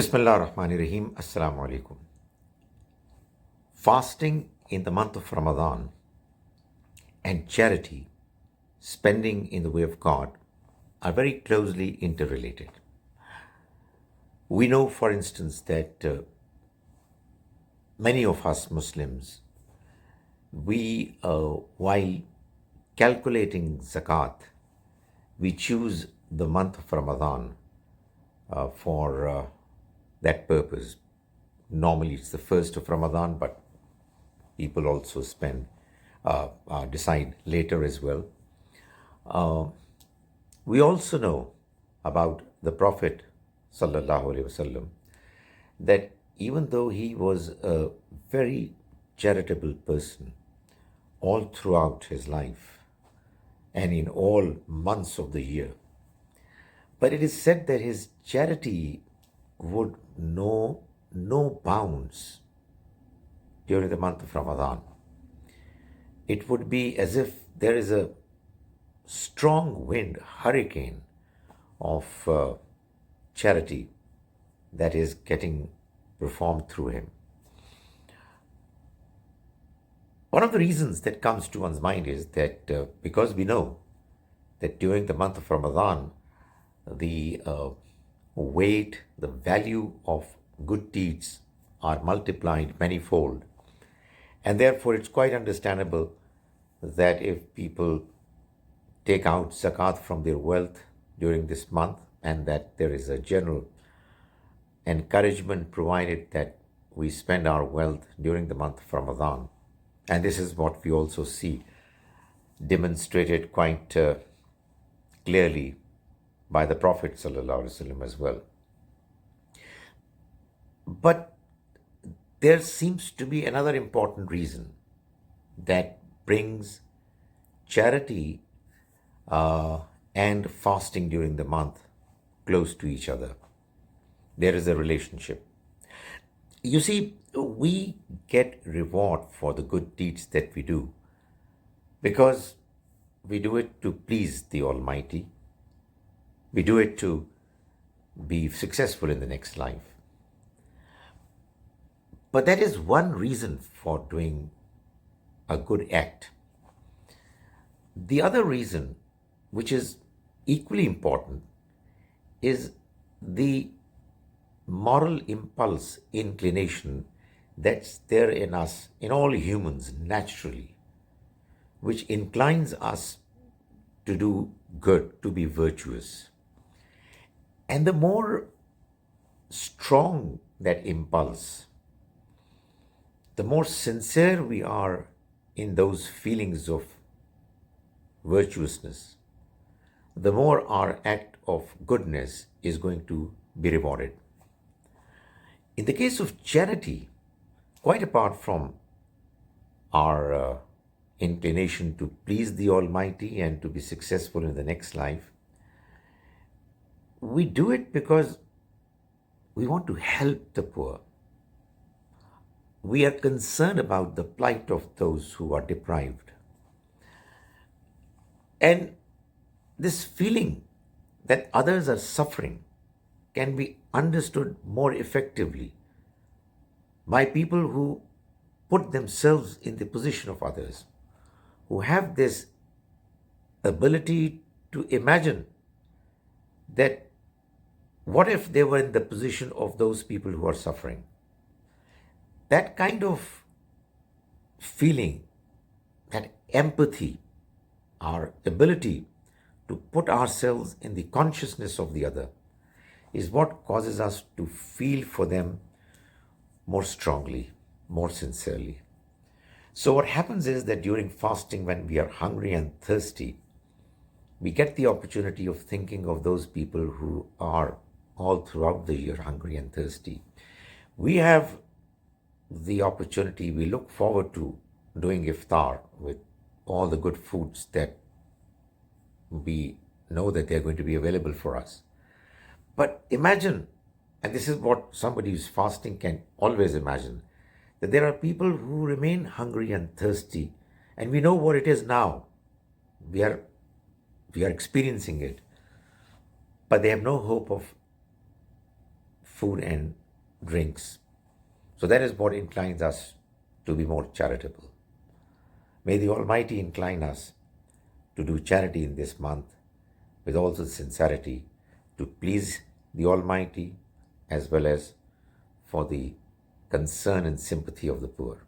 Bismillah ar-Rahman ar-Rahim. Assalamu alaikum. Fasting in the month of Ramadan and charity, spending in the way of God, are very closely interrelated. We know, for instance, that many of us Muslims, while calculating zakat, we choose the month of Ramadan for that purpose. Normally it's the first of Ramadan, but people also decide later as well. We also know about the Prophet sallallahu alaihi wasallam that even though he was a very charitable person all throughout his life and in all months of the year, but it is said that his charity would know no bounds during the month of Ramadan. It would be as if there is a strong wind, hurricane of charity that is getting performed through him. One of the reasons that comes to one's mind is that because we know that during the month of Ramadan, the weight, the value of good deeds are multiplied manifold. And therefore, it's quite understandable that if people take out zakat from their wealth during this month, and that there is a general encouragement provided that we spend our wealth during the month of Ramadan. And this is what we also see demonstrated quite clearly by the Prophet ﷺ as well. But there seems to be another important reason that brings charity and fasting during the month close to each other. There is a relationship. You see, we get reward for the good deeds that we do because we do it to please the Almighty. We do it to be successful in the next life. But that is one reason for doing a good act. The other reason, which is equally important, is the moral impulse, inclination that's there in us, in all humans naturally, which inclines us to do good, to be virtuous. And the more strong that impulse, the more sincere we are in those feelings of virtuousness, the more our act of goodness is going to be rewarded. In the case of charity, quite apart from our inclination to please the Almighty and to be successful in the next life, we do it because we want to help the poor. We are concerned about the plight of those who are deprived. And this feeling that others are suffering can be understood more effectively by people who put themselves in the position of others, who have this ability to imagine that what if they were in the position of those people who are suffering. That kind of feeling, that empathy, our ability to put ourselves in the consciousness of the other is what causes us to feel for them more strongly, more sincerely. So what happens is that during fasting, when we are hungry and thirsty, we get the opportunity of thinking of those people who are all throughout the year hungry and thirsty. We have the opportunity, we look forward to doing iftar with all the good foods that we know that they're going to be available for us. But imagine, and this is what somebody who's fasting can always imagine, that there are people who remain hungry and thirsty, and we know what it is now. We are experiencing it, but they have no hope of food and drinks. So that is what inclines us to be more charitable. May the Almighty incline us to do charity in this month with also sincerity to please the Almighty as well as for the concern and sympathy of the poor.